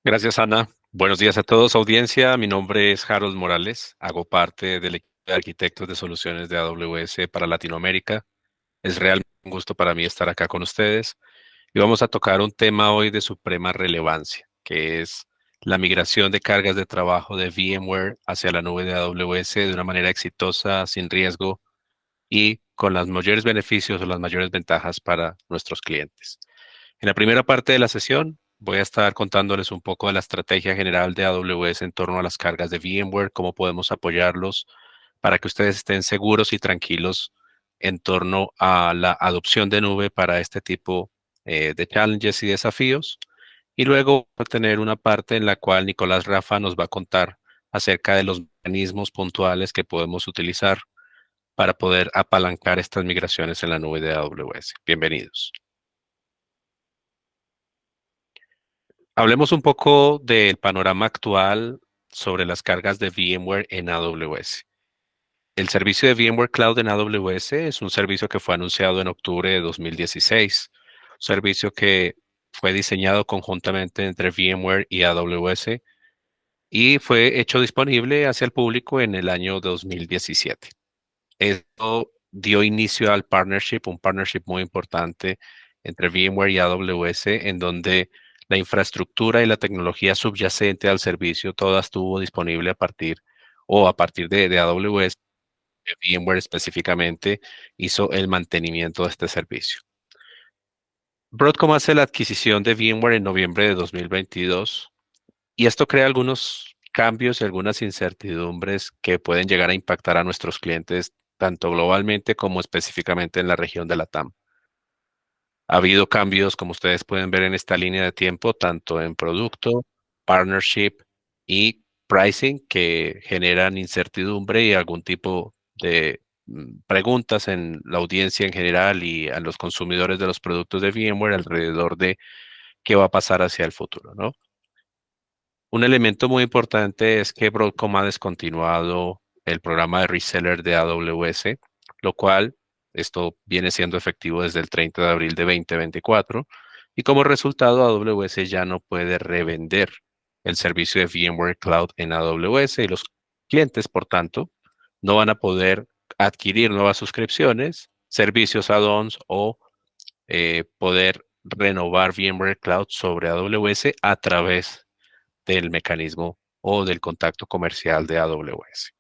Gracias, Ana. Buenos días a todos, audiencia. Mi nombre es Harold Morales. Hago parte del equipo de arquitectos de soluciones de AWS para Latinoamérica. Es realmente un gusto para mí estar acá con ustedes y vamos a tocar un tema hoy de suprema relevancia, que es la migración de cargas de trabajo de VMware hacia la nube de AWS de una manera exitosa, sin riesgo y con los mayores beneficios o las mayores ventajas para nuestros clientes. En la primera parte de la sesión voy a estar contándoles un poco de la estrategia general de AWS en torno a las cargas de VMware, cómo podemos apoyarlos para que ustedes estén seguros y tranquilos en torno a la adopción de nube para este tipo de challenges y desafíos. Y luego va a tener una parte en la cual Nicolás Rafa nos va a contar acerca de los mecanismos puntuales que podemos utilizar para poder apalancar estas migraciones en la nube de AWS. Bienvenidos. Hablemos un poco del panorama actual sobre las cargas de VMware en AWS. El servicio de VMware Cloud en AWS es un servicio que fue anunciado en octubre de 2016, un servicio que fue diseñado conjuntamente entre VMware y AWS y fue hecho disponible hacia el público en el año 2017. Esto dio inicio al partnership, un partnership muy importante entre VMware y AWS, en donde la infraestructura y la tecnología subyacente al servicio toda estuvo disponible a partir de AWS, VMware específicamente hizo el mantenimiento de este servicio. Broadcom hace la adquisición de VMware en noviembre de 2022 y esto crea algunos cambios y algunas incertidumbres que pueden llegar a impactar a nuestros clientes tanto globalmente como específicamente en la región de la TAM. Ha habido cambios, como ustedes pueden ver en esta línea de tiempo, tanto en producto, partnership y pricing que generan incertidumbre y algún tipo de preguntas en la audiencia en general y a los consumidores de los productos de VMware alrededor de qué va a pasar hacia el futuro, ¿no? Un elemento muy importante es que Broadcom ha descontinuado el programa de reseller de AWS, lo cual esto viene siendo efectivo desde el 30 de abril de 2024 y como resultado AWS ya no puede revender el servicio de VMware Cloud en AWS y los clientes, por tanto, no van a poder adquirir nuevas suscripciones, servicios add-ons o poder renovar VMware Cloud sobre AWS a través del mecanismo o del contacto comercial de AWS.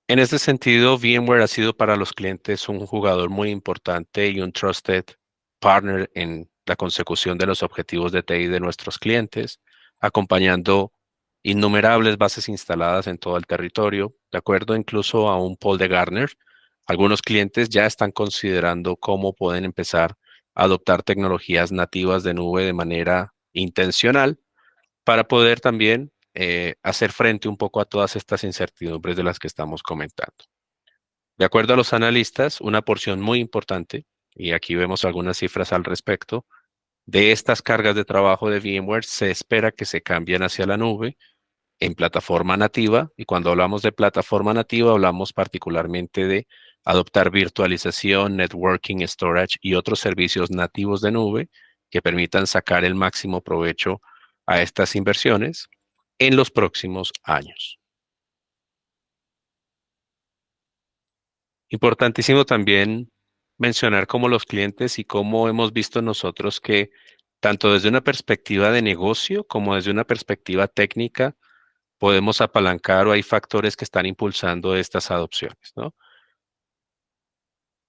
En este sentido, VMware ha sido para los clientes un jugador muy importante y un trusted partner en la consecución de los objetivos de TI de nuestros clientes, acompañando innumerables bases instaladas en todo el territorio. De acuerdo incluso a un poll de Gartner, algunos clientes ya están considerando cómo pueden empezar a adoptar tecnologías nativas de nube de manera intencional para poder también hacer frente un poco a todas estas incertidumbres de las que estamos comentando. De acuerdo a los analistas, una porción muy importante, y aquí vemos algunas cifras al respecto, de estas cargas de trabajo de VMware se espera que se cambien hacia la nube en plataforma nativa, y cuando hablamos de plataforma nativa hablamos particularmente de adoptar virtualización, networking, storage y otros servicios nativos de nube que permitan sacar el máximo provecho a estas inversiones en los próximos años. Importantísimo también mencionar cómo los clientes y cómo hemos visto nosotros que tanto desde una perspectiva de negocio como desde una perspectiva técnica podemos apalancar o hay factores que están impulsando estas adopciones, ¿no?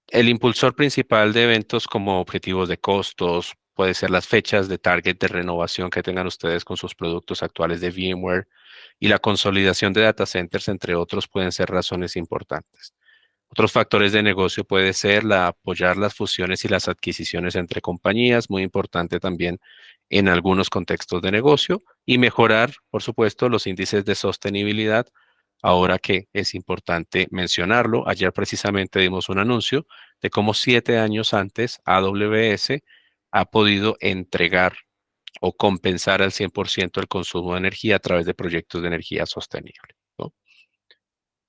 El impulsor principal de eventos como objetivos de costos, puede ser las fechas de target de renovación que tengan ustedes con sus productos actuales de VMware y la consolidación de data centers, entre otros, pueden ser razones importantes. Otros factores de negocio puede ser apoyar las fusiones y las adquisiciones entre compañías, muy importante también en algunos contextos de negocio, y mejorar, por supuesto, los índices de sostenibilidad. Ahora que es importante mencionarlo, ayer precisamente dimos un anuncio de cómo 7 años antes AWS ha podido entregar o compensar al 100% el consumo de energía a través de proyectos de energía sostenible, ¿no?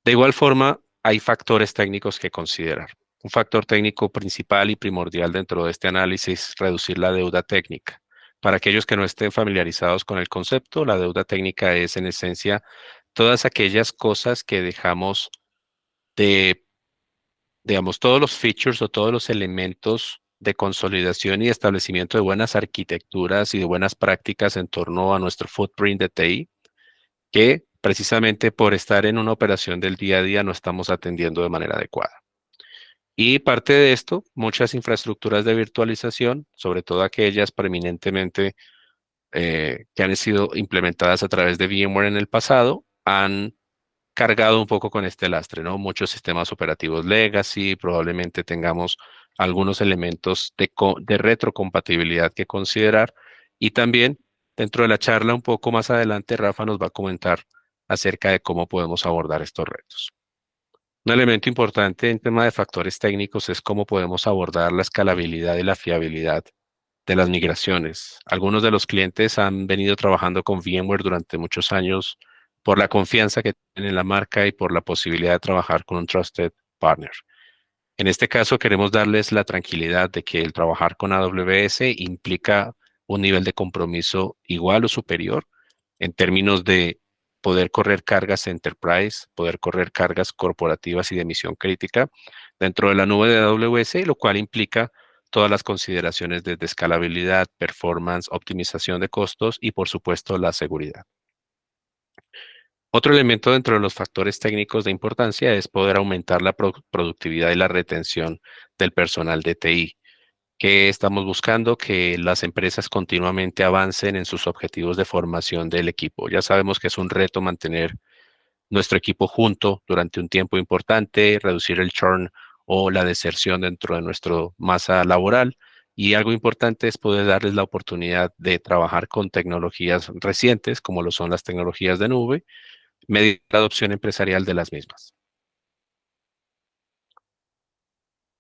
De igual forma, hay factores técnicos que considerar. Un factor técnico principal y primordial dentro de este análisis es reducir la deuda técnica. Para aquellos que no estén familiarizados con el concepto, la deuda técnica es en esencia todas aquellas cosas que dejamos de, digamos, todos los features o todos los elementos de consolidación y establecimiento de buenas arquitecturas y de buenas prácticas en torno a nuestro footprint de TI, que precisamente por estar en una operación del día a día no estamos atendiendo de manera adecuada. Y parte de esto, muchas infraestructuras de virtualización, sobre todo aquellas preeminentemente que han sido implementadas a través de VMware en el pasado, han cargado un poco con este lastre, ¿no? Muchos sistemas operativos legacy, probablemente tengamos algunos elementos de retrocompatibilidad que considerar. Y también dentro de la charla un poco más adelante, Rafa nos va a comentar acerca de cómo podemos abordar estos retos. Un elemento importante en tema de factores técnicos es cómo podemos abordar la escalabilidad y la fiabilidad de las migraciones. Algunos de los clientes han venido trabajando con VMware durante muchos años por la confianza que tienen en la marca y por la posibilidad de trabajar con un trusted partner. En este caso, queremos darles la tranquilidad de que el trabajar con AWS implica un nivel de compromiso igual o superior en términos de poder correr cargas enterprise, poder correr cargas corporativas y de misión crítica dentro de la nube de AWS, lo cual implica todas las consideraciones desde escalabilidad, performance, optimización de costos y, por supuesto, la seguridad. Otro elemento dentro de los factores técnicos de importancia es poder aumentar la productividad y la retención del personal de TI, que estamos buscando que las empresas continuamente avancen en sus objetivos de formación del equipo. Ya sabemos que es un reto mantener nuestro equipo junto durante un tiempo importante, reducir el churn o la deserción dentro de nuestra masa laboral. Y algo importante es poder darles la oportunidad de trabajar con tecnologías recientes, como lo son las tecnologías de nube, mediante la adopción empresarial de las mismas.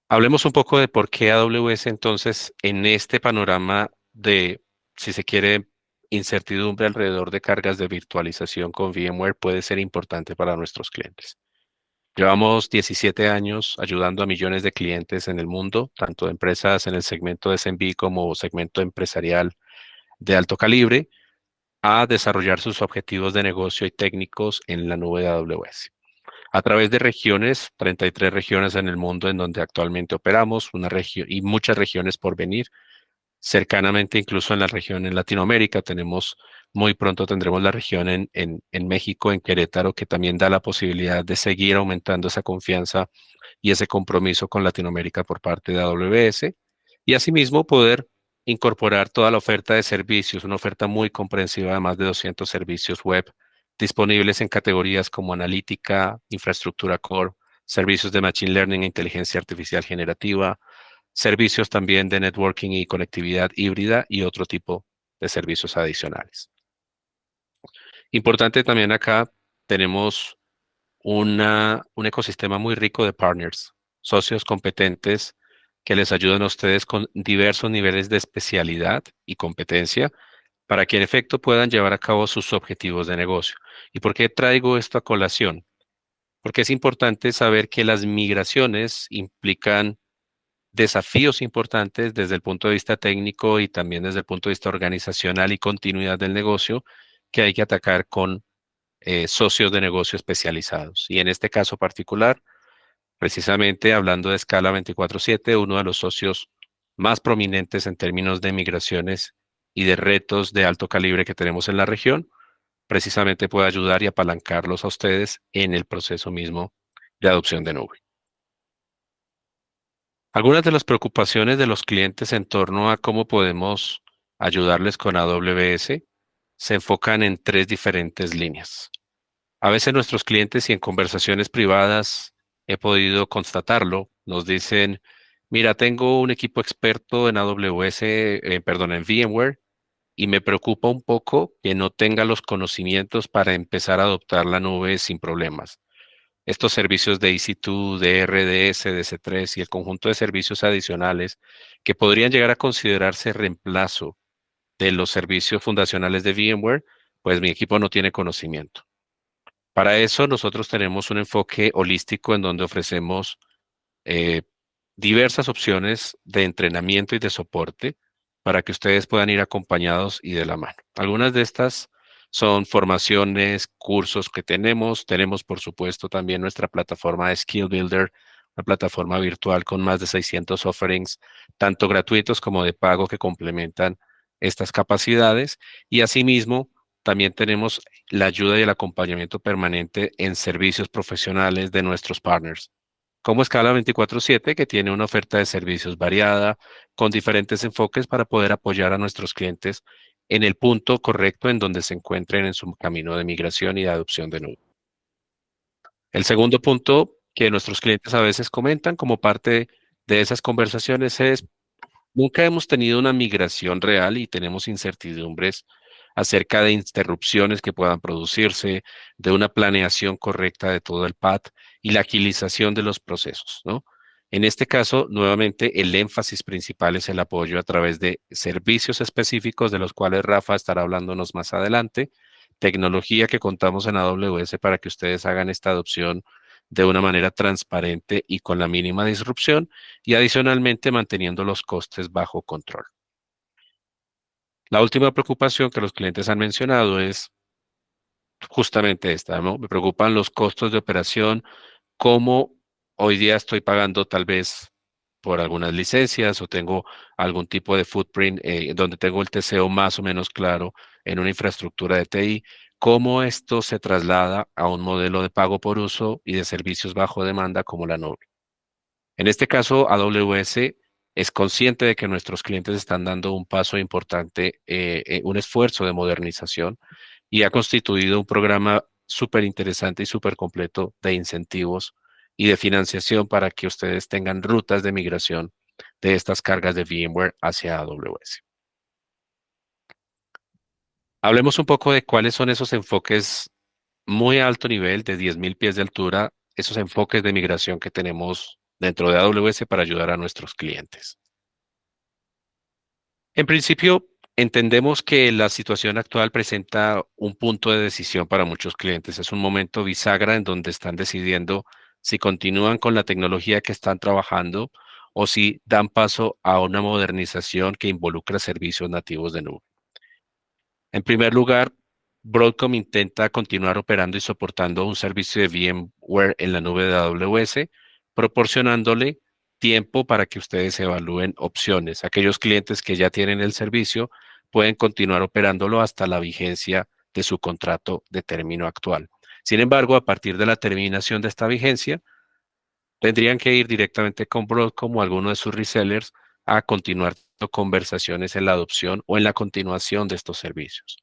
Hablemos un poco de por qué AWS entonces en este panorama de, si se quiere, incertidumbre alrededor de cargas de virtualización con VMware puede ser importante para nuestros clientes. Llevamos 17 años ayudando a millones de clientes en el mundo, tanto de empresas en el segmento de SMB como segmento empresarial de alto calibre, a desarrollar sus objetivos de negocio y técnicos en la nube de AWS. A través de regiones, 33 regiones en el mundo en donde actualmente operamos, una región y muchas regiones por venir, cercanamente incluso en la región en Latinoamérica, tenemos, muy pronto tendremos la región en México, en Querétaro, que también da la posibilidad de seguir aumentando esa confianza y ese compromiso con Latinoamérica por parte de AWS y asimismo poder incorporar toda la oferta de servicios, una oferta muy comprensiva de más de 200 servicios web disponibles en categorías como analítica, infraestructura core, servicios de machine learning e inteligencia artificial generativa, servicios también de networking y conectividad híbrida y otro tipo de servicios adicionales. Importante también acá tenemos un ecosistema muy rico de partners, socios competentes que les ayudan a ustedes con diversos niveles de especialidad y competencia para que en efecto puedan llevar a cabo sus objetivos de negocio. ¿Y por qué traigo esto a colación? Porque es importante saber que las migraciones implican desafíos importantes desde el punto de vista técnico y también desde el punto de vista organizacional y continuidad del negocio que hay que atacar con socios de negocio especializados. Y en este caso particular, precisamente hablando de escala 24/7, uno de los socios más prominentes en términos de migraciones y de retos de alto calibre que tenemos en la región, precisamente puede ayudar y apalancarlos a ustedes en el proceso mismo de adopción de nube. Algunas de las preocupaciones de los clientes en torno a cómo podemos ayudarles con AWS se enfocan en tres diferentes líneas. A veces nuestros clientes y en conversaciones privadas he podido constatarlo, nos dicen, mira, tengo un equipo experto en AWS, perdón, en VMware, y me preocupa un poco que no tenga los conocimientos para empezar a adoptar la nube sin problemas. Estos servicios de EC2, de RDS, de C3 y el conjunto de servicios adicionales que podrían llegar a considerarse reemplazo de los servicios fundacionales de VMware, pues mi equipo no tiene conocimiento. Para eso nosotros tenemos un enfoque holístico en donde ofrecemos eh, diversas opciones de entrenamiento y de soporte para que ustedes puedan ir acompañados y de la mano. Algunas de estas son formaciones, cursos que tenemos. Tenemos, por supuesto, también nuestra plataforma de Skill Builder, una plataforma virtual con más de 600 offerings, tanto gratuitos como de pago, que complementan estas capacidades. Y asimismo, también tenemos la ayuda y el acompañamiento permanente en servicios profesionales de nuestros partners, como Escala 24/7, que tiene una oferta de servicios variada, con diferentes enfoques para poder apoyar a nuestros clientes en el punto correcto en donde se encuentren en su camino de migración y de adopción de nube. El segundo punto que nuestros clientes a veces comentan como parte de esas conversaciones es: nunca hemos tenido una migración real y tenemos incertidumbres acerca de interrupciones que puedan producirse, de una planeación correcta de todo el path y la agilización de los procesos, ¿no? En este caso, nuevamente, el énfasis principal es el apoyo a través de servicios específicos, de los cuales Rafa estará hablándonos más adelante, tecnología que contamos en AWS para que ustedes hagan esta adopción de una manera transparente y con la mínima disrupción, y adicionalmente manteniendo los costes bajo control. La última preocupación que los clientes han mencionado es justamente esta, ¿no? Me preocupan los costos de operación, cómo hoy día estoy pagando tal vez por algunas licencias o tengo algún tipo de footprint donde tengo el TCO más o menos claro en una infraestructura de TI, cómo esto se traslada a un modelo de pago por uso y de servicios bajo demanda como la nube. En este caso, AWS es consciente de que nuestros clientes están dando un paso importante, un esfuerzo de modernización, y ha constituido un programa súper interesante y súper completo de incentivos y de financiación para que ustedes tengan rutas de migración de estas cargas de VMware hacia AWS. Hablemos un poco de cuáles son esos enfoques muy alto nivel, de 10.000 pies de altura, esos enfoques de migración que tenemos dentro de AWS para ayudar a nuestros clientes. En principio, entendemos que la situación actual presenta un punto de decisión para muchos clientes. Es un momento bisagra en donde están decidiendo si continúan con la tecnología que están trabajando o si dan paso a una modernización que involucra servicios nativos de nube. En primer lugar, Broadcom intenta continuar operando y soportando un servicio de VMware en la nube de AWS, proporcionándole tiempo para que ustedes evalúen opciones. Aquellos clientes que ya tienen el servicio pueden continuar operándolo hasta la vigencia de su contrato de término actual. Sin embargo, a partir de la terminación de esta vigencia, tendrían que ir directamente con Broadcom o alguno de sus resellers a continuar conversaciones en la adopción o en la continuación de estos servicios.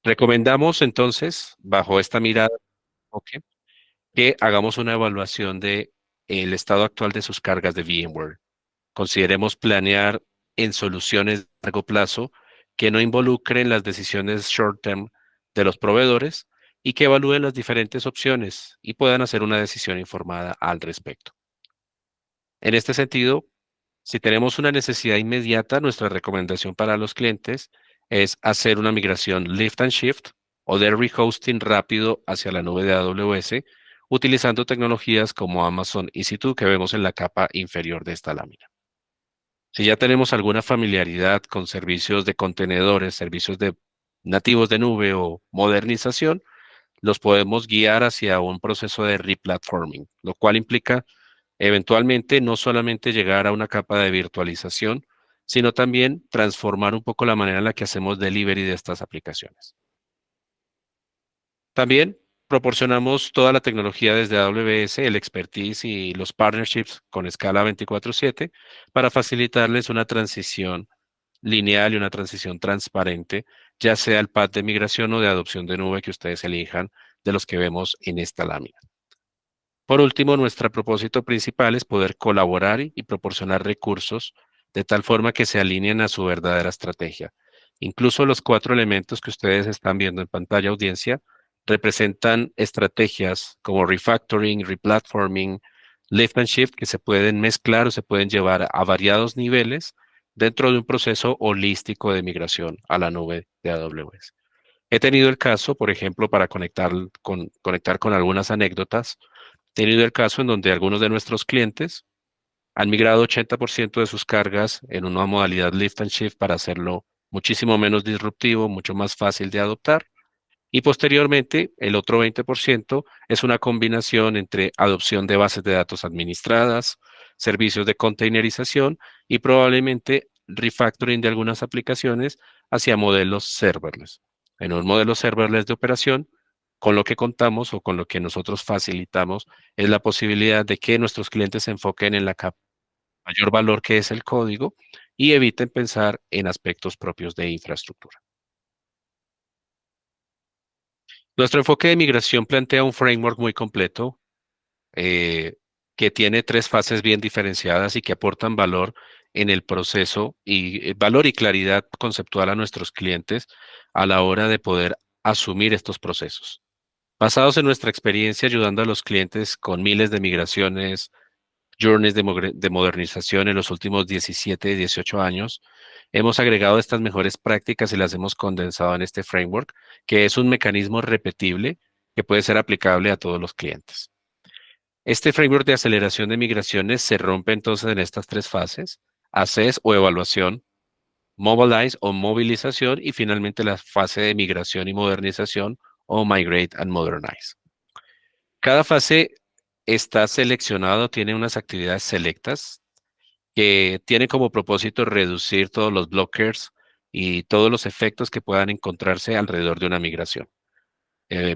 Recomendamos entonces, bajo esta mirada, ok, que hagamos una evaluación de el estado actual de sus cargas de VMware. Consideremos planear en soluciones de largo plazo que no involucren las decisiones short term de los proveedores y que evalúen las diferentes opciones y puedan hacer una decisión informada al respecto. En este sentido, si tenemos una necesidad inmediata, nuestra recomendación para los clientes es hacer una migración lift and shift o de rehosting rápido hacia la nube de AWS, utilizando tecnologías como Amazon EC2, que vemos en la capa inferior de esta lámina. Si ya tenemos alguna familiaridad con servicios de contenedores, servicios de nativos de nube o modernización, los podemos guiar hacia un proceso de replatforming, lo cual implica eventualmente no solamente llegar a una capa de virtualización, sino también transformar un poco la manera en la que hacemos delivery de estas aplicaciones. También proporcionamos toda la tecnología desde AWS, el expertise y los partnerships con escala 24/7 para facilitarles una transición lineal y una transición transparente, ya sea el path de migración o de adopción de nube que ustedes elijan, de los que vemos en esta lámina. Por último, nuestro propósito principal es poder colaborar y proporcionar recursos de tal forma que se alineen a su verdadera estrategia. Incluso los 4 elementos que ustedes están viendo en pantalla, audiencia, representan estrategias como refactoring, replatforming, lift and shift, que se pueden mezclar o se pueden llevar a variados niveles dentro de un proceso holístico de migración a la nube de AWS. He tenido el caso, por ejemplo, para conectar con algunas anécdotas, tenido el caso en donde algunos de nuestros clientes Han migrado 80% de sus cargas en una modalidad lift and shift para hacerlo muchísimo menos disruptivo, mucho más fácil de adoptar. Y posteriormente, el otro 20% es una combinación entre adopción de bases de datos administradas, servicios de containerización y probablemente refactoring de algunas aplicaciones hacia modelos serverless. En un modelo serverless de operación, con lo que contamos o con lo que nosotros facilitamos es la posibilidad de que nuestros clientes se enfoquen en la capa mayor valor que es el código y eviten pensar en aspectos propios de infraestructura. Nuestro enfoque de migración plantea un framework muy completo eh, que tiene tres fases bien diferenciadas y que aportan valor en el proceso y valor y claridad conceptual a nuestros clientes a la hora de poder asumir estos procesos. Basados en nuestra experiencia ayudando a los clientes con miles de migraciones, journeys de modernización en los últimos 17 y 18 años, hemos agregado estas mejores prácticas y las hemos condensado en este framework, que es un mecanismo repetible que puede ser aplicable a todos los clientes. Este framework de aceleración de migraciones se rompe entonces en estas tres fases: assess o evaluación, mobilize o movilización y finalmente la fase de migración y modernización o migrate and modernize. Cada fase está seleccionado, tiene unas actividades selectas que tienen como propósito reducir todos los blockers y todos los efectos que puedan encontrarse alrededor de una migración.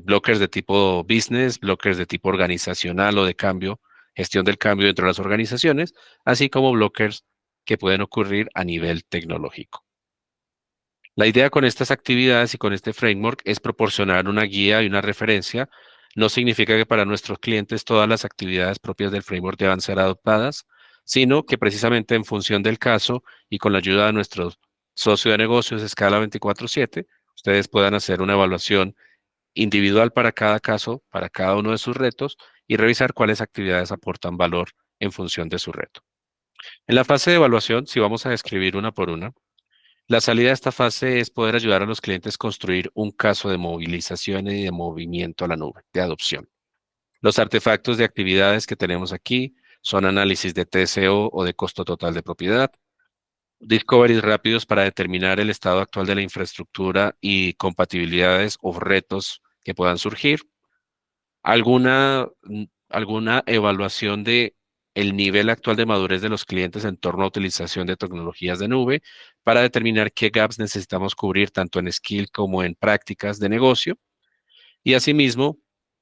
Blockers de tipo business, blockers de tipo organizacional o de cambio, gestión del cambio dentro de las organizaciones, así como blockers que pueden ocurrir a nivel tecnológico. La idea con estas actividades y con este framework es proporcionar una guía y una referencia. No significa que para nuestros clientes todas las actividades propias del framework deban ser adoptadas, sino que precisamente en función del caso y con la ayuda de nuestro socio de negocios Escala 24/7, ustedes puedan hacer una evaluación individual para cada caso, para cada uno de sus retos y revisar cuáles actividades aportan valor en función de su reto. En la fase de evaluación, si vamos a describir una por una, la salida de esta fase es poder ayudar a los clientes a construir un caso de movilización y de movimiento a la nube, de adopción. Los artefactos de actividades que tenemos aquí son análisis de TCO o de costo total de propiedad, discoveries rápidos para determinar el estado actual de la infraestructura y compatibilidades o retos que puedan surgir, alguna evaluación de el nivel actual de madurez de los clientes en torno a utilización de tecnologías de nube para determinar qué gaps necesitamos cubrir tanto en skill como en prácticas de negocio y asimismo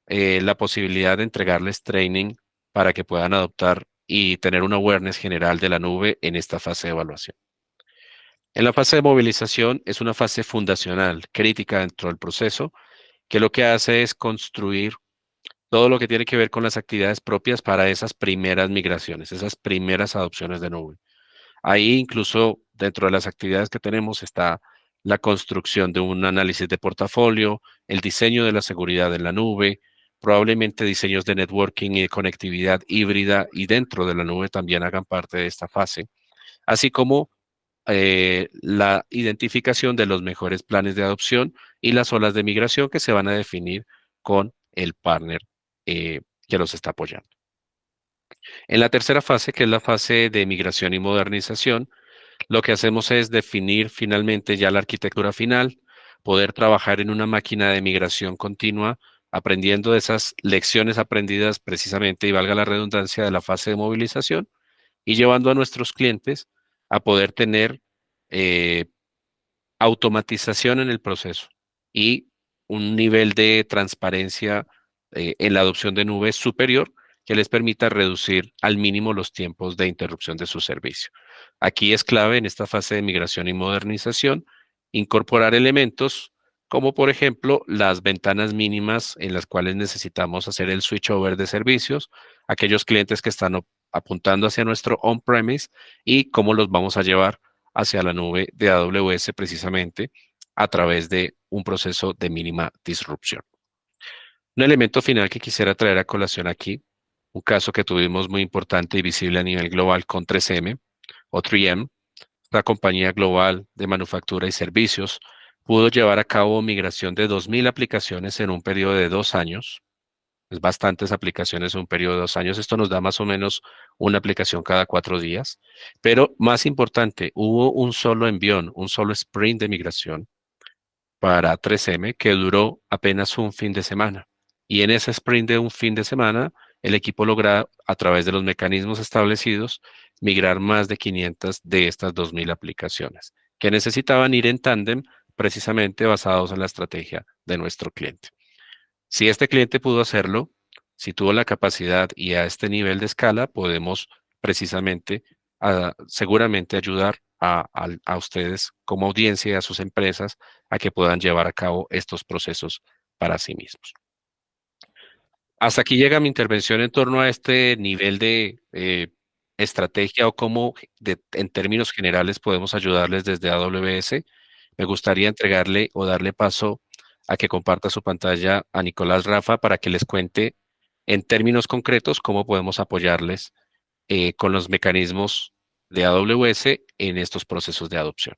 la posibilidad de entregarles training para que puedan adoptar y tener una awareness general de la nube en esta fase de evaluación. En la fase de movilización es una fase fundacional, crítica dentro del proceso, que lo que hace es construir todo lo que tiene que ver con las actividades propias para esas primeras migraciones, esas primeras adopciones de nube. Ahí incluso dentro de las actividades que tenemos está la construcción de un análisis de portafolio, el diseño de la seguridad en la nube, probablemente diseños de networking y de conectividad híbrida y dentro de la nube también hagan parte de esta fase, así como la identificación de los mejores planes de adopción y las olas de migración que se van a definir con el partner que los está apoyando. En la tercera fase, que es la fase de migración y modernización, lo que hacemos es definir finalmente ya la arquitectura final, poder trabajar en una máquina de migración continua, aprendiendo de esas lecciones aprendidas precisamente, y valga la redundancia, de la fase de movilización y llevando a nuestros clientes a poder tener eh, automatización en el proceso y un nivel de transparencia en la adopción de nubes superior que les permita reducir al mínimo los tiempos de interrupción de su servicio. Aquí es clave en esta fase de migración y modernización incorporar elementos como por ejemplo las ventanas mínimas en las cuales necesitamos hacer el switchover de servicios, aquellos clientes que están apuntando hacia nuestro on-premise y cómo los vamos a llevar hacia la nube de AWS precisamente a través de un proceso de mínima disrupción. Un elemento final que quisiera traer a colación aquí, un caso que tuvimos muy importante y visible a nivel global con 3M o 3M, la compañía global de manufactura y servicios, pudo llevar a cabo migración de 2.000 aplicaciones en un periodo de 2 años. Es bastantes aplicaciones en un periodo de 2 años. Esto nos da más o menos una aplicación cada 4 días. Pero más importante, hubo un solo envión, un solo sprint de migración para 3M que duró apenas un fin de semana. Y en ese sprint de un fin de semana, el equipo logra, a través de los mecanismos establecidos, migrar más de 500 de estas 2.000 aplicaciones, que necesitaban ir en tándem precisamente basados en la estrategia de nuestro cliente. Si este cliente pudo hacerlo, si tuvo la capacidad y a este nivel de escala, podemos precisamente, seguramente ayudar a ustedes como audiencia y a sus empresas a que puedan llevar a cabo estos procesos para sí mismos. Hasta aquí llega mi intervención en torno a este nivel de estrategia o cómo en términos generales podemos ayudarles desde AWS. Me gustaría entregarle o darle paso a que comparta su pantalla a Nicolás Rafa para que les cuente en términos concretos cómo podemos apoyarles con los mecanismos de AWS en estos procesos de adopción.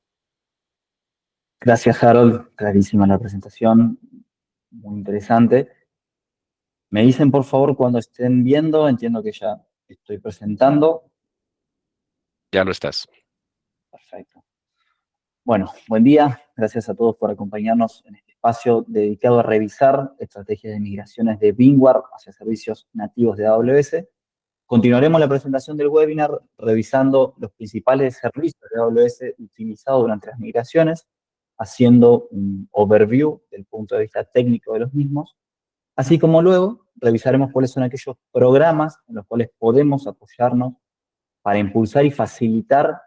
Gracias, Harold. Clarísima la presentación, muy interesante. Me dicen, por favor, cuando estén viendo, entiendo que ya estoy presentando. Ya lo estás. Perfecto. Bueno, buen día. Gracias a todos por acompañarnos en este espacio dedicado a revisar estrategias de migraciones de VMware hacia servicios nativos de AWS. Continuaremos la presentación del webinar revisando los principales servicios de AWS utilizados durante las migraciones, haciendo un overview del punto de vista técnico de los mismos, así como luego revisaremos cuáles son aquellos programas en los cuales podemos apoyarnos para impulsar y facilitar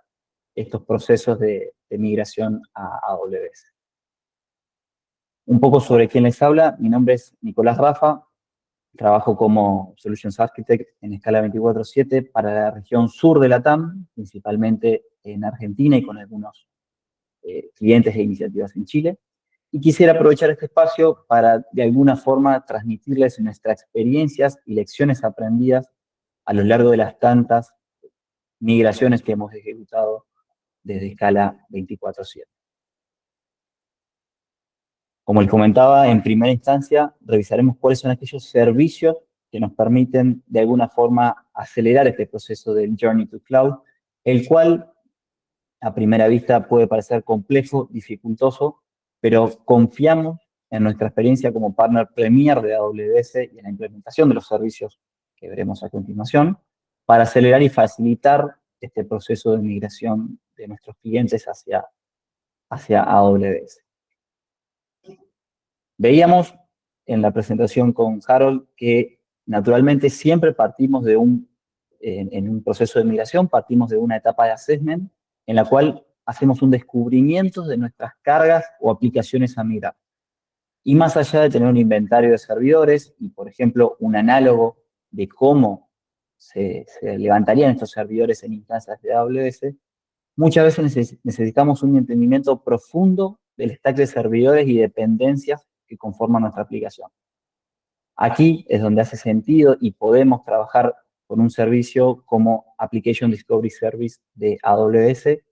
estos procesos de migración a AWS. Un poco sobre quién les habla, mi nombre es Nicolás Rafa, trabajo como Solutions Architect en escala 24/7 para la región sur de la TAM, principalmente en Argentina y con algunos clientes e iniciativas en Chile. Y quisiera aprovechar este espacio para, de alguna forma, transmitirles nuestras experiencias y lecciones aprendidas a lo largo de las tantas migraciones que hemos ejecutado desde escala 24/7. Como les comentaba, en primera instancia, revisaremos cuáles son aquellos servicios que nos permiten, de alguna forma, acelerar este proceso del Journey to Cloud, el cual, a primera vista, puede parecer complejo, dificultoso, pero confiamos en nuestra experiencia como partner premier de AWS y en la implementación de los servicios que veremos a continuación, para acelerar y facilitar este proceso de migración de nuestros clientes hacia AWS. Veíamos en la presentación con Harold que naturalmente siempre partimos en un proceso de migración, partimos de una etapa de assessment en la cual hacemos un descubrimiento de nuestras cargas o aplicaciones a migrar. Y más allá de tener un inventario de servidores y, por ejemplo, un análogo de cómo se levantarían estos servidores en instancias de AWS, muchas veces necesitamos un entendimiento profundo del stack de servidores y dependencias que conforman nuestra aplicación. Aquí es donde hace sentido y podemos trabajar con un servicio como Application Discovery Service de AWS,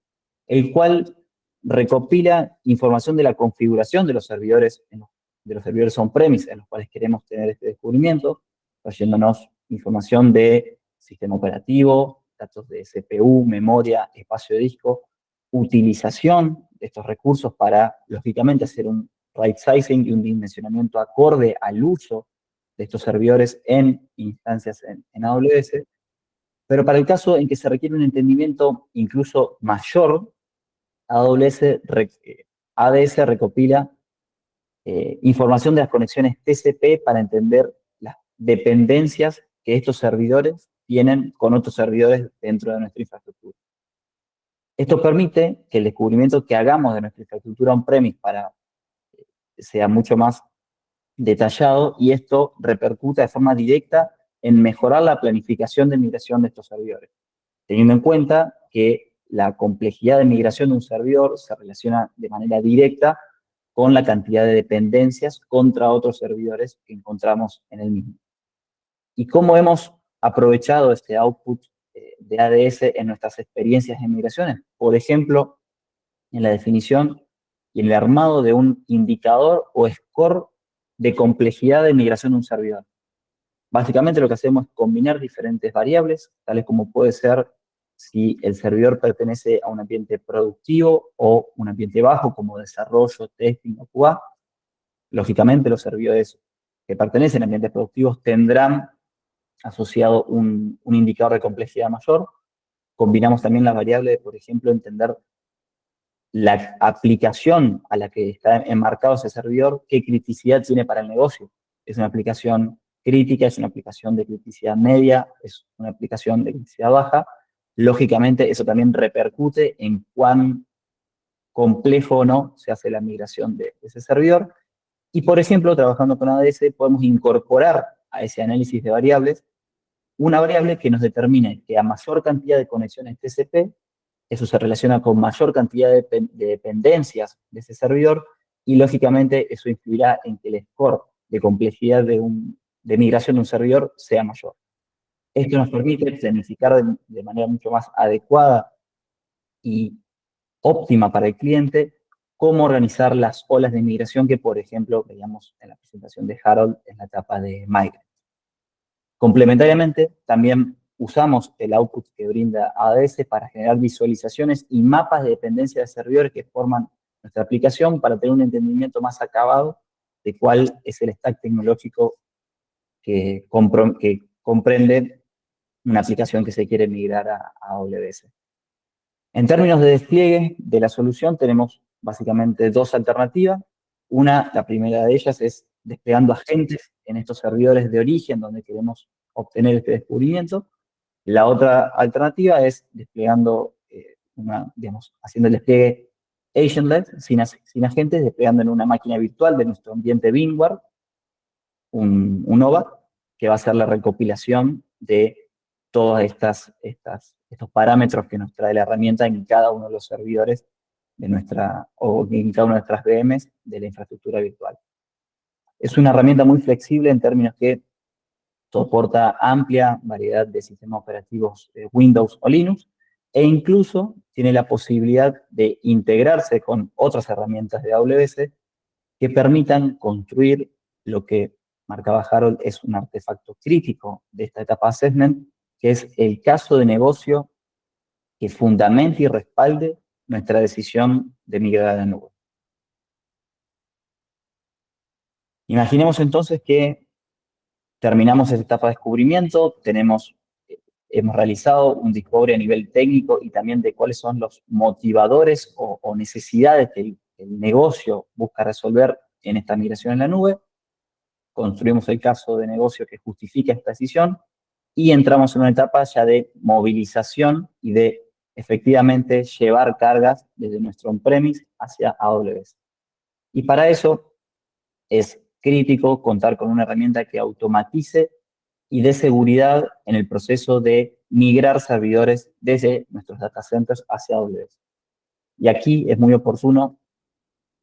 el cual recopila información de la configuración de los servidores, on-premise en los cuales queremos tener este descubrimiento, trayéndonos información de sistema operativo, datos de CPU, memoria, espacio de disco, utilización de estos recursos para, lógicamente, hacer un right sizing y un dimensionamiento acorde al uso de estos servidores en instancias en AWS, pero para el caso en que se requiere un entendimiento incluso mayor, ADS recopila información de las conexiones TCP para entender las dependencias que estos servidores tienen con otros servidores dentro de nuestra infraestructura. Esto permite que el descubrimiento que hagamos de nuestra infraestructura on-premise sea mucho más detallado y esto repercuta de forma directa en mejorar la planificación de migración de estos servidores, teniendo en cuenta que la complejidad de migración de un servidor se relaciona de manera directa con la cantidad de dependencias contra otros servidores que encontramos en el mismo. ¿Y cómo hemos aprovechado este output de ADS en nuestras experiencias de migraciones? Por ejemplo, en la definición y en el armado de un indicador o score de complejidad de migración de un servidor. Básicamente lo que hacemos es combinar diferentes variables, tales como puede ser si el servidor pertenece a un ambiente productivo o un ambiente bajo, como desarrollo, testing o QA. Lógicamente, los servidores que pertenecen a ambientes productivos tendrán asociado un indicador de complejidad mayor. Combinamos también la variable de, por ejemplo, entender la aplicación a la que está enmarcado ese servidor, qué criticidad tiene para el negocio. Es una aplicación crítica, es una aplicación de criticidad media, es una aplicación de criticidad baja. Lógicamente, eso también repercute en cuán complejo o no se hace la migración de ese servidor. Y, por ejemplo, trabajando con ADS, podemos incorporar a ese análisis de variables una variable que nos determine que a mayor cantidad de conexiones TCP, eso se relaciona con mayor cantidad de dependencias de ese servidor y, lógicamente, eso influirá en que el score de complejidad de migración de un servidor sea mayor. Esto nos permite planificar de manera mucho más adecuada y óptima para el cliente cómo organizar las olas de migración que, por ejemplo, veíamos en la presentación de Harold en la etapa de Migrate. Complementariamente, también usamos el output que brinda AWS para generar visualizaciones y mapas de dependencia de servidores que forman nuestra aplicación para tener un entendimiento más acabado de cuál es el stack tecnológico que comprende una aplicación que se quiere migrar a AWS. En términos de despliegue de la solución, tenemos básicamente dos alternativas. La primera de ellas es desplegando agentes en estos servidores de origen donde queremos obtener este descubrimiento. La otra alternativa es desplegando, haciendo el despliegue agentless, sin agentes, desplegando en una máquina virtual de nuestro ambiente VMware, un OVAC, que va a hacer la recopilación de todos estos parámetros que nos trae la herramienta en cada uno de los servidores o en cada una de nuestras VMs de la infraestructura virtual. Es una herramienta muy flexible en términos que soporta amplia variedad de sistemas operativos Windows o Linux, e incluso tiene la posibilidad de integrarse con otras herramientas de AWS que permitan construir lo que marcaba Harold es un artefacto crítico de esta etapa assessment, que es el caso de negocio que fundamente y respalde nuestra decisión de migrar a la nube. Imaginemos entonces que terminamos esta etapa de descubrimiento, hemos realizado un discovery a nivel técnico y también de cuáles son los motivadores o necesidades que el negocio busca resolver en esta migración en la nube. Construimos el caso de negocio que justifica esta decisión y entramos en una etapa ya de movilización y de efectivamente llevar cargas desde nuestro on-premise hacia AWS. Y para eso es crítico contar con una herramienta que automatice y dé seguridad en el proceso de migrar servidores desde nuestros data centers hacia AWS. Y aquí es muy oportuno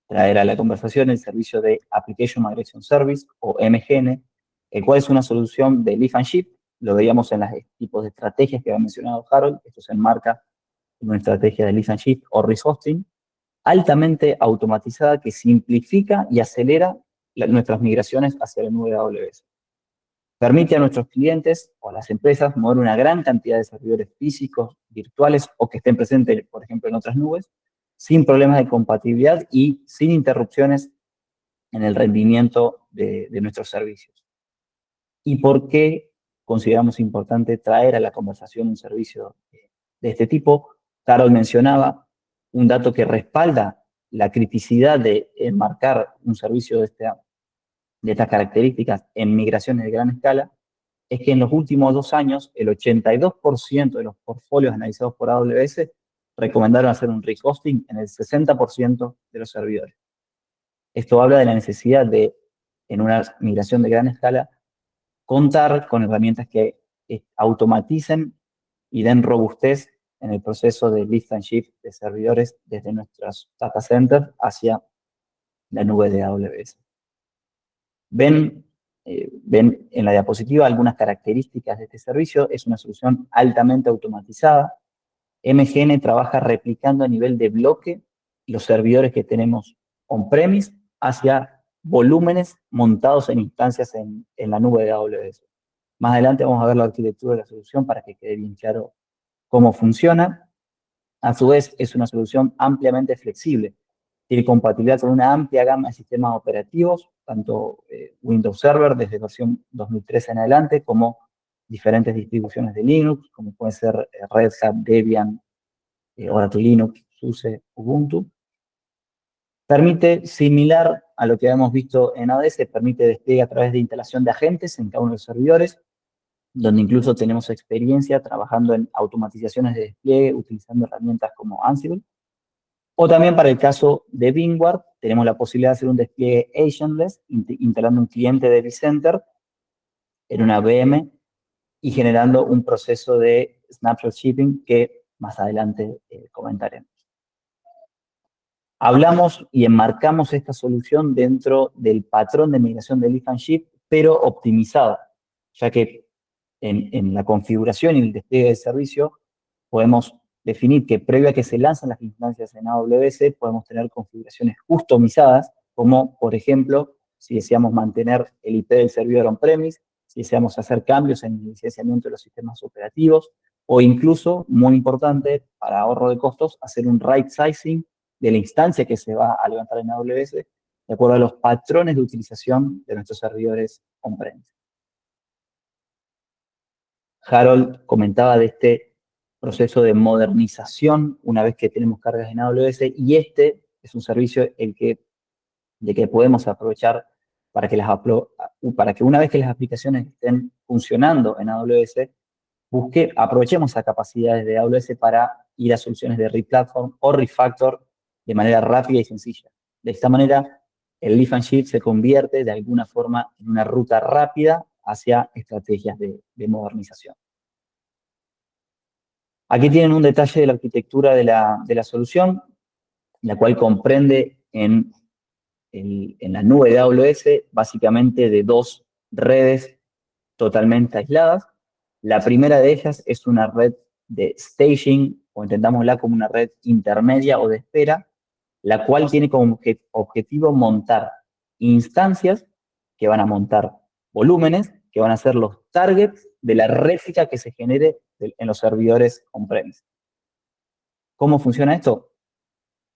traer a la conversación el servicio de Application Migration Service, o MGN, el cual es una solución de lift and shift. Lo veíamos en los tipos de estrategias que había mencionado Harold. Esto se enmarca en una estrategia de lift and shift o rehosting, altamente automatizada que simplifica y acelera nuestras migraciones hacia la nube de AWS. Permite a nuestros clientes o a las empresas mover una gran cantidad de servidores físicos, virtuales o que estén presentes, por ejemplo, en otras nubes, sin problemas de compatibilidad y sin interrupciones en el rendimiento de nuestros servicios. ¿Y por qué consideramos importante traer a la conversación un servicio de este tipo? Carol mencionaba un dato que respalda la criticidad de enmarcar un servicio de estas características en migraciones de gran escala, es que en los últimos 2 años, el 82% de los portfolios analizados por AWS recomendaron hacer un rehosting en el 60% de los servidores. Esto habla de la necesidad de, en una migración de gran escala, contar con herramientas que automaticen y den robustez en el proceso de lift and shift de servidores desde nuestros data centers hacia la nube de AWS. Ven en la diapositiva algunas características de este servicio. Es una solución altamente automatizada. MGN trabaja replicando a nivel de bloque los servidores que tenemos on-premise hacia volúmenes montados en instancias en la nube de AWS. Más adelante vamos a ver la arquitectura de la solución para que quede bien claro cómo funciona. A su vez, es una solución ampliamente flexible. Tiene compatibilidad con una amplia gama de sistemas operativos, tanto Windows Server desde versión 2013 en adelante, como diferentes distribuciones de Linux, como puede ser Red Hat, Debian, Oracle Linux, SUSE, Ubuntu. Permite, similar a lo que hemos visto en AWS, permite despliegue a través de instalación de agentes en cada uno de los servidores, donde incluso tenemos experiencia trabajando en automatizaciones de despliegue utilizando herramientas como Ansible. O también para el caso de VMware, tenemos la posibilidad de hacer un despliegue agentless, instalando un cliente de vCenter en una VM y generando un proceso de snapshot shipping que más adelante comentaremos. Hablamos y enmarcamos esta solución dentro del patrón de migración de lift and shift, pero optimizada, ya que en la configuración y el despliegue del servicio podemos definir que previo a que se lanzan las instancias en AWS, podemos tener configuraciones customizadas, como por ejemplo, si deseamos mantener el IP del servidor on-premise, si deseamos hacer cambios en el licenciamiento de los sistemas operativos, o incluso, muy importante, para ahorro de costos, hacer un right sizing de la instancia que se va a levantar en AWS, de acuerdo a los patrones de utilización de nuestros servidores on-premise. Harold comentaba de este proceso de modernización una vez que tenemos cargas en AWS, y este es un servicio de que podemos aprovechar para que, para que una vez que las aplicaciones estén funcionando en AWS, aprovechemos esas capacidades de AWS para ir a soluciones de replatform o refactor de manera rápida y sencilla. De esta manera, el lift and shift se convierte de alguna forma en una ruta rápida hacia estrategias de modernización. Aquí tienen un detalle de la arquitectura de la solución, la cual comprende en la nube de AWS básicamente de dos redes totalmente aisladas. La primera de ellas es una red de staging, o entendámosla como una red intermedia o de espera, la cual tiene como objetivo montar instancias que van a montar volúmenes, que van a ser los targets de la réplica que se genere en los servidores on-premise. ¿Cómo funciona esto?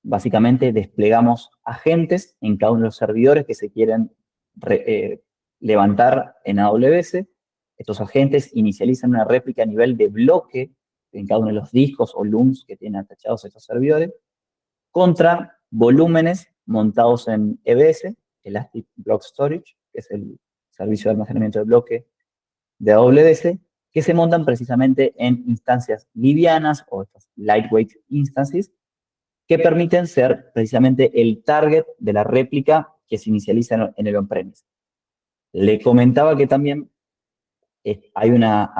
Básicamente desplegamos agentes en cada uno de los servidores que se quieren levantar en AWS. Estos agentes inicializan una réplica a nivel de bloque en cada uno de los discos o LUMs que tienen atachados estos servidores, contra volúmenes montados en EBS, Elastic Block Storage, que es el servicio de almacenamiento de bloque de AWS, que se montan precisamente en instancias livianas o estas lightweight instances, que permiten ser precisamente el target de la réplica que se inicializa en el on-premise. Le comentaba que también hay una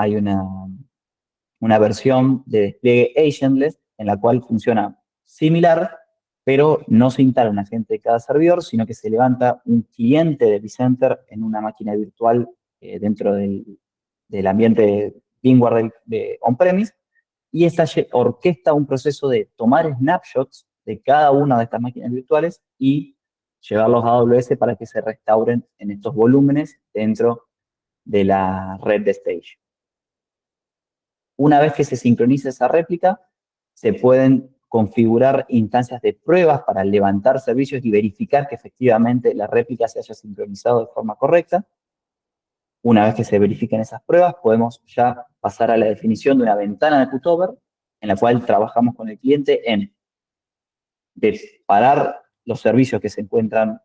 versión de despliegue agentless en la cual funciona similar, pero no se instala un agente de cada servidor, sino que se levanta un cliente de vCenter en una máquina virtual dentro del ambiente VMware de on-premise, y esta orquesta un proceso de tomar snapshots de cada una de estas máquinas virtuales y llevarlos a AWS para que se restauren en estos volúmenes dentro de la red de stage. Una vez que se sincroniza esa réplica, se pueden configurar instancias de pruebas para levantar servicios y verificar que efectivamente la réplica se haya sincronizado de forma correcta. Una vez que se verifiquen esas pruebas, podemos ya pasar a la definición de una ventana de cutover en la cual trabajamos con el cliente en parar los servicios que se encuentran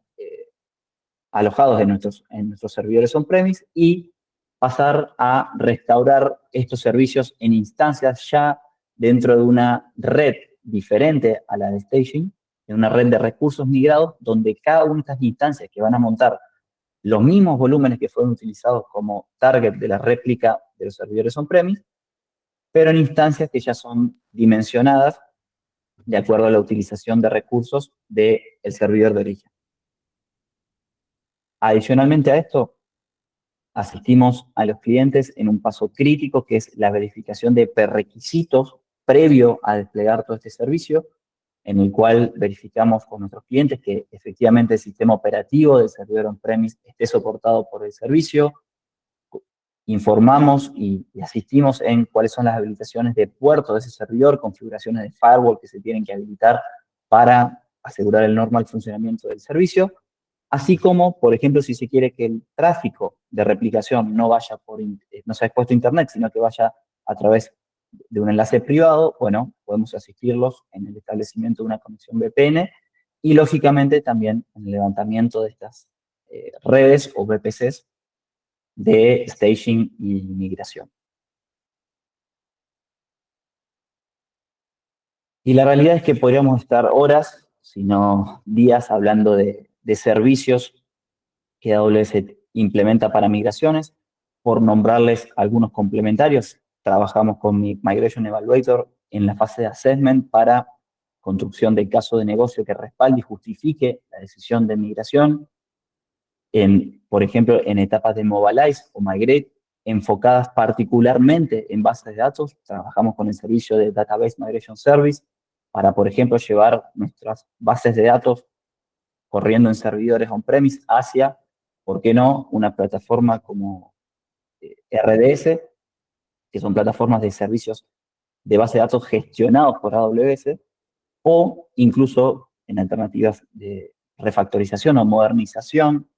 alojados en nuestros servidores on-premise y pasar a restaurar estos servicios en instancias ya dentro de una red diferente a la de staging, en una red de recursos migrados, donde cada una de estas instancias que van a montar los mismos volúmenes que fueron utilizados como target de la réplica de los servidores on-premise, pero en instancias que ya son dimensionadas de acuerdo a la utilización de recursos del servidor de origen. Adicionalmente a esto, asistimos a los clientes en un paso crítico que es la verificación de prerequisitos previo a desplegar todo este servicio, en el cual verificamos con nuestros clientes que efectivamente el sistema operativo del servidor on-premise esté soportado por el servicio, informamos y asistimos en cuáles son las habilitaciones de puertos de ese servidor, configuraciones de firewall que se tienen que habilitar para asegurar el normal funcionamiento del servicio, así como, por ejemplo, si se quiere que el tráfico de replicación no sea expuesto a Internet, sino que vaya a través de un enlace privado, bueno, podemos asistirlos en el establecimiento de una conexión VPN y, lógicamente, también en el levantamiento de estas redes o VPCs de staging y migración. Y la realidad es que podríamos estar horas, si no días, hablando de servicios que AWS implementa para migraciones. Por nombrarles algunos complementarios, trabajamos con mi Migration Evaluator en la fase de assessment para construcción del caso de negocio que respalde y justifique la decisión de migración. Por ejemplo, en etapas de Mobilize o Migrate, enfocadas particularmente en bases de datos, trabajamos con el servicio de Database Migration Service para, por ejemplo, llevar nuestras bases de datos corriendo en servidores on-premise hacia, ¿por qué no?, una plataforma como RDS, que son plataformas de servicios de base de datos gestionados por AWS, o incluso en alternativas de refactorización o modernización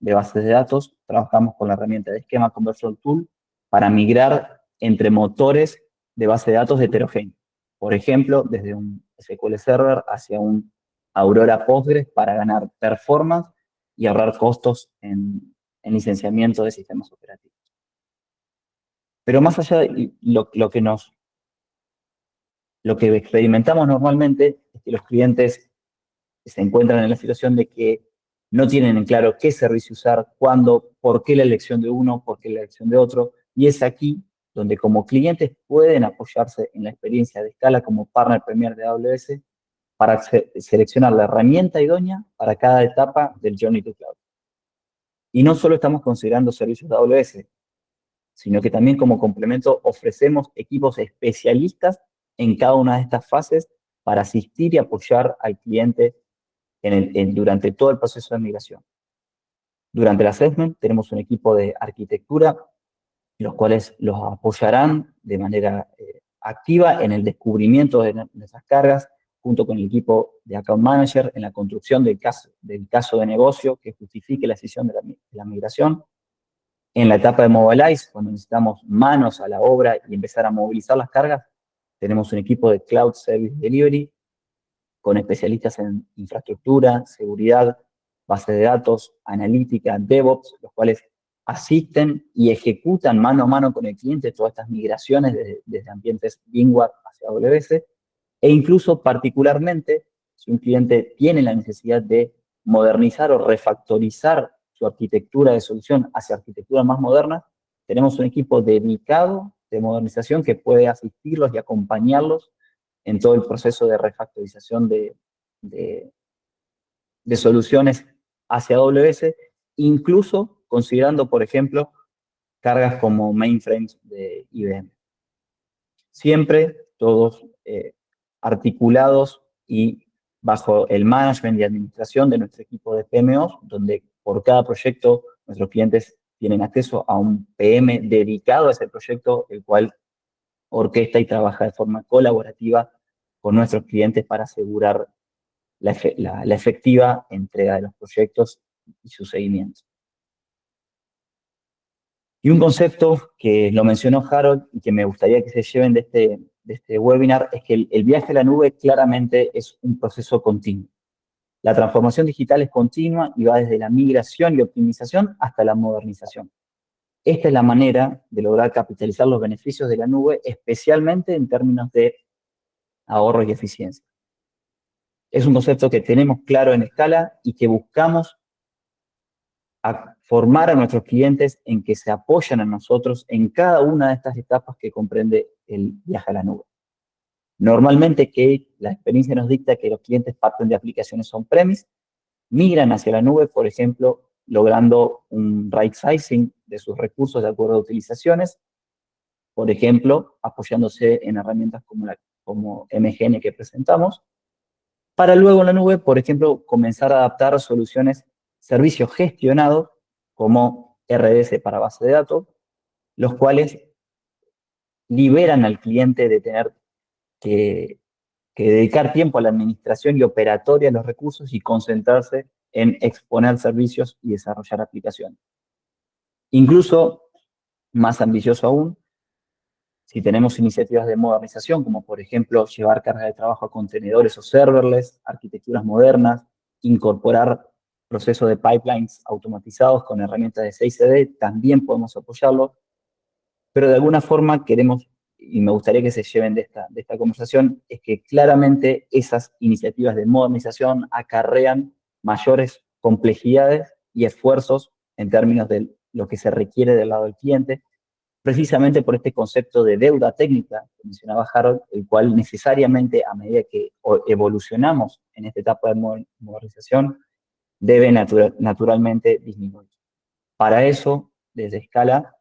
de bases de datos, trabajamos con la herramienta de Schema Conversion Tool para migrar entre motores de base de datos heterogéneos. Por ejemplo, desde un SQL Server hacia un Aurora Postgres para ganar performance y ahorrar costos en licenciamiento de sistemas operativos. Pero más allá de lo que experimentamos normalmente es que los clientes se encuentran en la situación de que no tienen en claro qué servicio usar, cuándo, por qué la elección de uno, por qué la elección de otro, y es aquí donde como clientes pueden apoyarse en la experiencia de Scala como partner premier de AWS para seleccionar la herramienta idónea para cada etapa del Journey to Cloud. Y no solo estamos considerando servicios de AWS, sino que también como complemento ofrecemos equipos especialistas en cada una de estas fases para asistir y apoyar al cliente durante todo el proceso de migración. Durante el assessment tenemos un equipo de arquitectura, los cuales los apoyarán de manera activa en el descubrimiento de esas cargas, junto con el equipo de Account Manager en la construcción del caso de negocio que justifique la decisión de la migración. En la etapa de Mobilize, cuando necesitamos manos a la obra y empezar a movilizar las cargas, tenemos un equipo de Cloud Service Delivery con especialistas en infraestructura, seguridad, base de datos, analítica, DevOps, los cuales asisten y ejecutan mano a mano con el cliente todas estas migraciones desde ambientes VMware hacia AWS, e incluso particularmente, si un cliente tiene la necesidad de modernizar o refactorizar su arquitectura de solución hacia arquitecturas más modernas, tenemos un equipo dedicado de modernización que puede asistirlos y acompañarlos en todo el proceso de refactorización de soluciones hacia AWS, incluso considerando, por ejemplo, cargas como mainframes de IBM. Siempre todos articulados y bajo el management y administración de nuestro equipo de PMOs, donde por cada proyecto nuestros clientes tienen acceso a un PM dedicado a ese proyecto, el cual orquesta y trabaja de forma colaborativa con nuestros clientes para asegurar la efectiva entrega de los proyectos y su seguimiento. Y un concepto que lo mencionó Harold y que me gustaría que se lleven de este webinar es que el viaje a la nube claramente es un proceso continuo. La transformación digital es continua y va desde la migración y optimización hasta la modernización. Esta es la manera de lograr capitalizar los beneficios de la nube, especialmente en términos de ahorro y eficiencia. Es un concepto que tenemos claro en Scala y que buscamos formar a nuestros clientes en que se apoyan en nosotros en cada una de estas etapas que comprende el viaje a la nube. Normalmente la experiencia nos dicta que los clientes parten de aplicaciones on-premise, migran hacia la nube, por ejemplo, logrando un right sizing de sus recursos de acuerdo a utilizaciones, por ejemplo, apoyándose en herramientas como MGN que presentamos, para luego en la nube, por ejemplo, comenzar a adaptar soluciones, servicios gestionados como RDS para base de datos, los cuales liberan al cliente de tener que dedicar tiempo a la administración y operatoria de los recursos y concentrarse en exponer servicios y desarrollar aplicaciones. Incluso, más ambicioso aún, si tenemos iniciativas de modernización, como por ejemplo llevar carga de trabajo a contenedores o serverless, arquitecturas modernas, incorporar procesos de pipelines automatizados con herramientas de 6CD, también podemos apoyarlo, pero de alguna forma queremos, y me gustaría que se lleven de esta conversación, es que claramente esas iniciativas de modernización acarrean mayores complejidades y esfuerzos en términos de lo que se requiere del lado del cliente, precisamente por este concepto de deuda técnica que mencionaba Harold, el cual necesariamente a medida que evolucionamos en esta etapa de modernización, debe naturalmente disminuir. Para eso, desde Scala,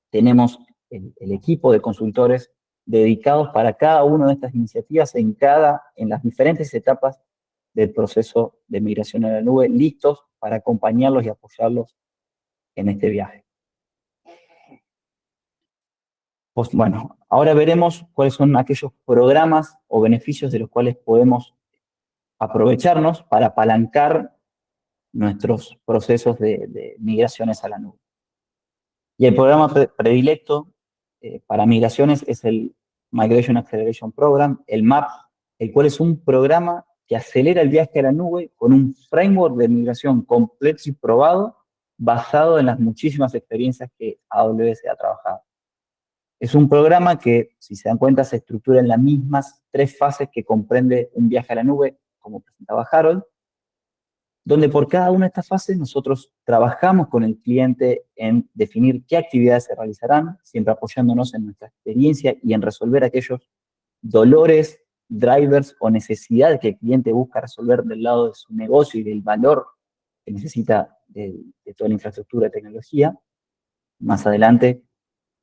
tenemos el equipo de consultores dedicados para cada una de estas iniciativas en las diferentes etapas del proceso de migración a la nube, listos para acompañarlos y apoyarlos en este viaje. Pues, bueno, ahora veremos cuáles son aquellos programas o beneficios de los cuales podemos aprovecharnos para apalancar nuestros procesos de migraciones a la nube. Y el programa predilecto para migraciones es el Migration Acceleration Program, el MAP, el cual es un programa que acelera el viaje a la nube con un framework de migración completo y probado basado en las muchísimas experiencias que AWS ha trabajado. Es un programa que, si se dan cuenta, se estructura en las mismas 3 fases que comprende un viaje a la nube, como presentaba Harold, donde por cada una de estas fases nosotros trabajamos con el cliente en definir qué actividades se realizarán, siempre apoyándonos en nuestra experiencia y en resolver aquellos dolores, drivers o necesidades que el cliente busca resolver del lado de su negocio y del valor que necesita de toda la infraestructura de tecnología. Más adelante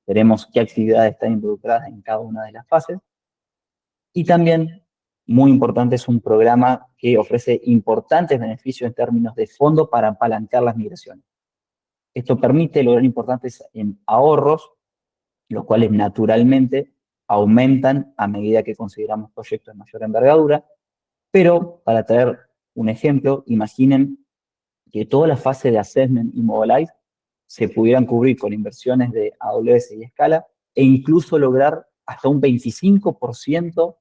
veremos qué actividades están involucradas en cada una de las fases. Y también, muy importante, es un programa que ofrece importantes beneficios en términos de fondo para apalancar las migraciones. Esto permite lograr importantes ahorros, los cuales naturalmente aumentan a medida que consideramos proyectos de mayor envergadura. Pero, para traer un ejemplo, imaginen que toda la fase de assessment y mobilize se pudieran cubrir con inversiones de AWS y Scala e incluso lograr hasta un 25%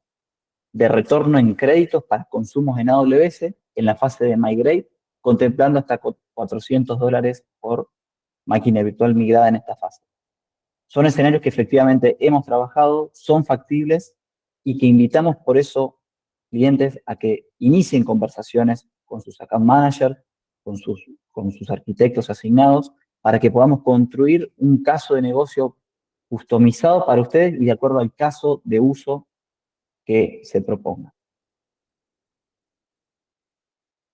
de retorno en créditos para consumos en AWS en la fase de migrate, contemplando hasta $400 por máquina virtual migrada en esta fase. Son escenarios que efectivamente hemos trabajado, son factibles y que invitamos por eso clientes a que inicien conversaciones con sus account managers, con sus arquitectos asignados, para que podamos construir un caso de negocio customizado para ustedes y de acuerdo al caso de uso que se proponga.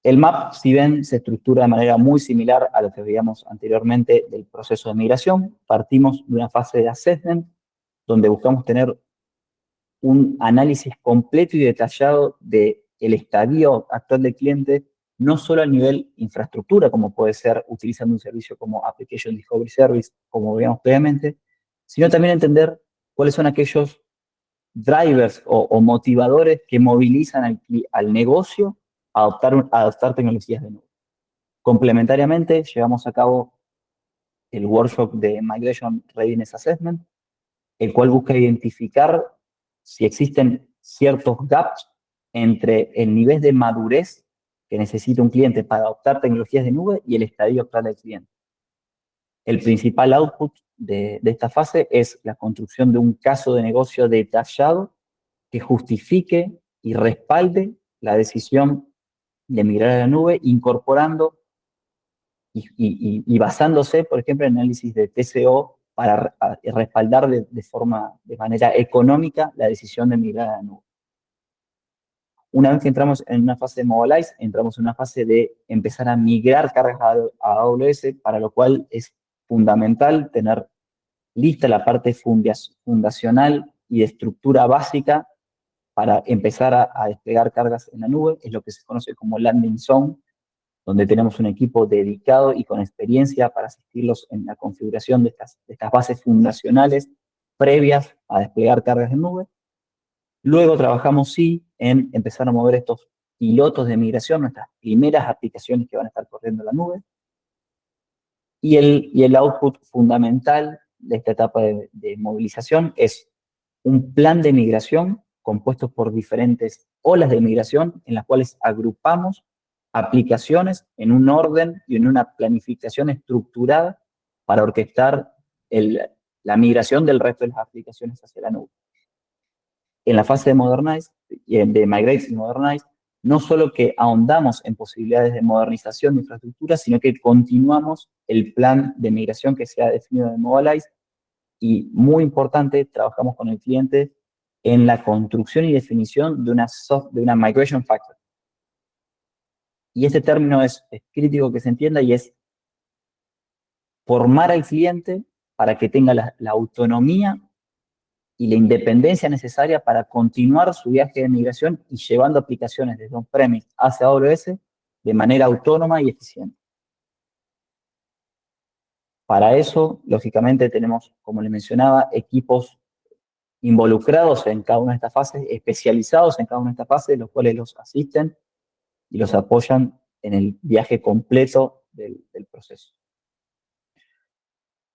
El MAP, si ven, se estructura de manera muy similar a lo que veíamos anteriormente del proceso de migración. Partimos de una fase de assessment, donde buscamos tener un análisis completo y detallado del estadio actual del cliente, no solo a nivel infraestructura, como puede ser utilizando un servicio como Application Discovery Service, como veíamos previamente, sino también entender cuáles son aquellos drivers o motivadores que movilizan al negocio a adoptar tecnologías de nube. Complementariamente, llevamos a cabo el workshop de Migration Readiness Assessment, el cual busca identificar si existen ciertos gaps entre el nivel de madurez que necesita un cliente para adoptar tecnologías de nube y el estadio actual del cliente. El principal output de esta fase es la construcción de un caso de negocio detallado que justifique y respalde la decisión de migrar a la nube, incorporando y basándose, por ejemplo, en análisis de TCO para respaldar de manera económica la decisión de migrar a la nube. Una vez que entramos en una fase de Mobilize, entramos en una fase de empezar a migrar cargas a AWS, para lo cual es fundamental tener lista la parte fundacional y de estructura básica para empezar a desplegar cargas en la nube, es lo que se conoce como landing zone, donde tenemos un equipo dedicado y con experiencia para asistirlos en la configuración de estas bases fundacionales previas a desplegar cargas en nube. Luego trabajamos, sí, en empezar a mover estos pilotos de migración, nuestras primeras aplicaciones que van a estar corriendo en la nube. Y el output fundamental de esta etapa de movilización es un plan de migración compuesto por diferentes olas de migración en las cuales agrupamos aplicaciones en un orden y en una planificación estructurada para orquestar la migración del resto de las aplicaciones hacia la nube. En la fase de Modernize, de Migrate y Modernize, no solo que ahondamos en posibilidades de modernización de infraestructura, sino que continuamos el plan de migración que se ha definido en Mobilize y, muy importante, trabajamos con el cliente en la construcción y definición de una Migration Factory. Y este término es crítico que se entienda y es formar al cliente para que tenga la autonomía y la independencia necesaria para continuar su viaje de migración y llevando aplicaciones desde on-premise hacia AWS de manera autónoma y eficiente. Para eso, lógicamente, tenemos, como les mencionaba, equipos involucrados en cada una de estas fases, especializados en cada una de estas fases, los cuales los asisten y los apoyan en el viaje completo del proceso.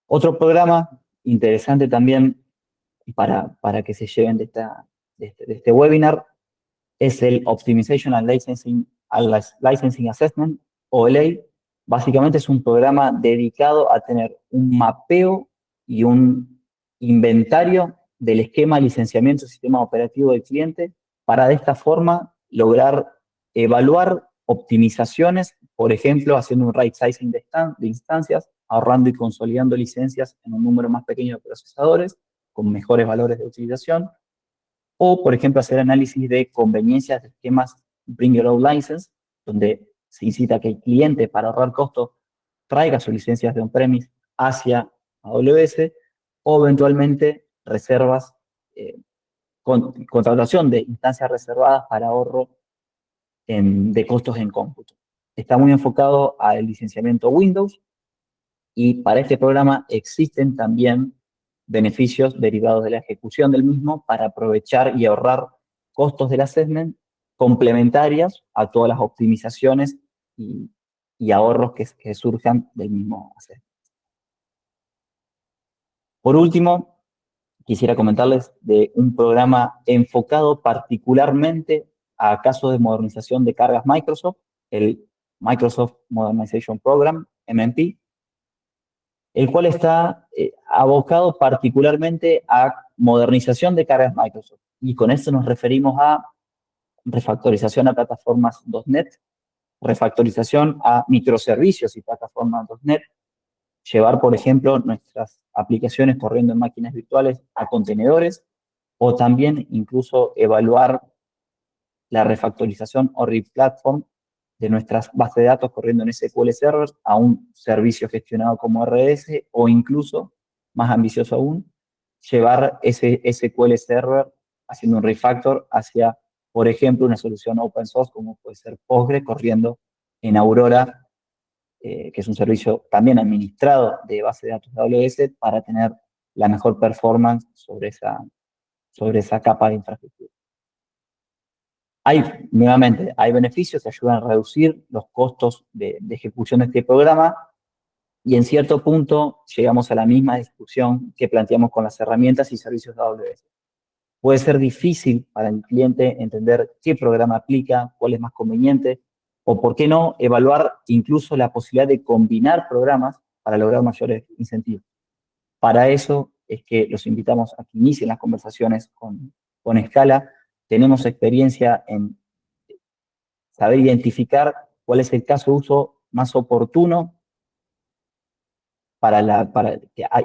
Otro programa interesante también para que se lleven de este webinar es el Optimization and Licensing Assessment, OLA. Básicamente es un programa dedicado a tener un mapeo y un inventario del esquema de licenciamiento del sistema operativo del cliente para de esta forma lograr evaluar optimizaciones, por ejemplo, haciendo un right sizing de instancias, ahorrando y consolidando licencias en un número más pequeño de procesadores con mejores valores de utilización, o, por ejemplo, hacer análisis de conveniencias de esquemas Bring Your Own License, donde se incita a que el cliente, para ahorrar costos, traiga sus licencias de on-premise hacia AWS, o eventualmente reservas, contratación de instancias reservadas para ahorro de costos en cómputo. Está muy enfocado al licenciamiento Windows, y para este programa existen también beneficios derivados de la ejecución del mismo para aprovechar y ahorrar costos del assessment complementarias a todas las optimizaciones y ahorros que surjan del mismo assessment. Por último, quisiera comentarles de un programa enfocado particularmente a casos de modernización de cargas Microsoft, el Microsoft Modernization Program, MMP, el cual está abocado particularmente a modernización de cargas Microsoft. Y con esto nos referimos a refactorización a plataformas .NET, refactorización a microservicios y plataformas .NET, llevar, por ejemplo, nuestras aplicaciones corriendo en máquinas virtuales a contenedores, o también incluso evaluar la refactorización o replatform de nuestras bases de datos corriendo en SQL Server a un servicio gestionado como RDS, o incluso, más ambicioso aún, llevar ese SQL Server haciendo un refactor hacia, por ejemplo, una solución open source como puede ser Postgre corriendo en Aurora, que es un servicio también administrado de base de datos de AWS para tener la mejor performance sobre esa capa de infraestructura. Nuevamente, hay beneficios que ayudan a reducir los costos de ejecución de este programa, y en cierto punto llegamos a la misma discusión que planteamos con las herramientas y servicios de AWS. Puede ser difícil para el cliente entender qué programa aplica, cuál es más conveniente, o por qué no evaluar incluso la posibilidad de combinar programas para lograr mayores incentivos. Para eso es que los invitamos a que inicien las conversaciones con Scala. Tenemos experiencia en saber identificar cuál es el caso de uso más oportuno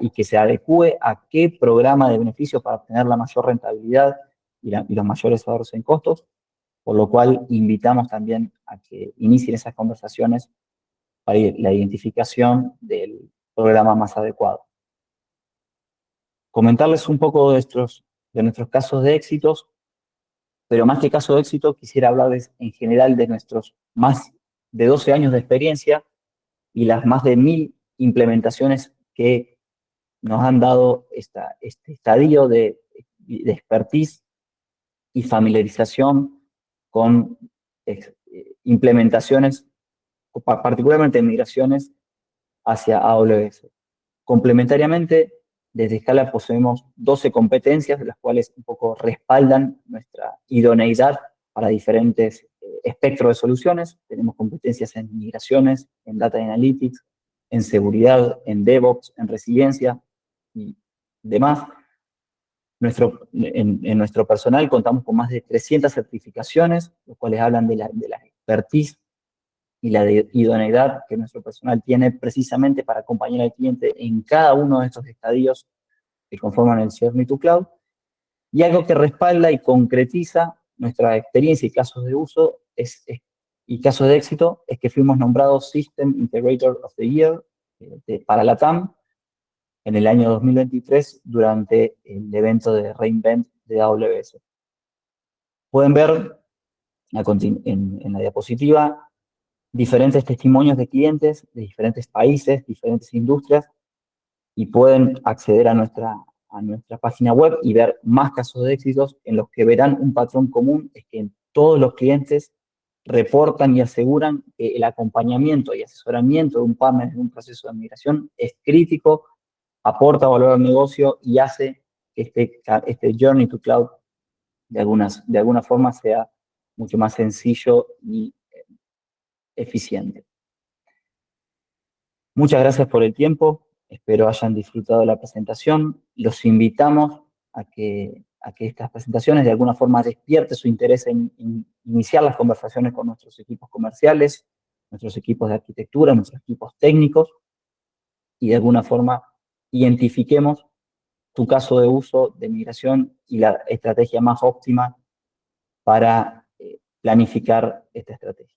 y que se adecue a qué programa de beneficio para obtener la mayor rentabilidad y los mayores ahorros en costos, por lo cual invitamos también a que inicien esas conversaciones para la identificación del programa más adecuado. Comentarles un poco de nuestros casos de éxitos, pero más que casos de éxito, quisiera hablarles en general de nuestros más de 12 años de experiencia y las más de 1000 implementaciones que nos han dado este estadio de expertise y familiarización con implementaciones, particularmente en migraciones hacia AWS. Complementariamente, desde Scala poseemos 12 competencias, las cuales un poco respaldan nuestra idoneidad para diferentes espectros de soluciones. Tenemos competencias en migraciones, en Data Analytics, en seguridad, en DevOps, en resiliencia y demás. En nuestro personal contamos con más de 300 certificaciones, los cuales hablan de la expertise y la idoneidad que nuestro personal tiene precisamente para acompañar al cliente en cada uno de estos estadios que conforman el Journey to Cloud. Y algo que respalda y concretiza nuestra experiencia y casos de uso y casos de éxito es que fuimos nombrados System Integrator of the Year para la TAM en el año 2023 durante el evento de reInvent de AWS. Pueden ver en la diapositiva diferentes testimonios de clientes de diferentes países, diferentes industrias, y pueden acceder a nuestra página web y ver más casos de éxitos en los que verán un patrón común, es que todos los clientes reportan y aseguran que el acompañamiento y asesoramiento de un partner en un proceso de migración es crítico, aporta valor al negocio y hace que este Journey to Cloud de alguna forma sea mucho más sencillo y eficiente. Muchas gracias por el tiempo, espero hayan disfrutado de la presentación. Los invitamos a que estas presentaciones de alguna forma despierten su interés en iniciar las conversaciones con nuestros equipos comerciales, nuestros equipos de arquitectura, nuestros equipos técnicos, y de alguna forma identifiquemos tu caso de uso de migración y la estrategia más óptima para planificar esta estrategia.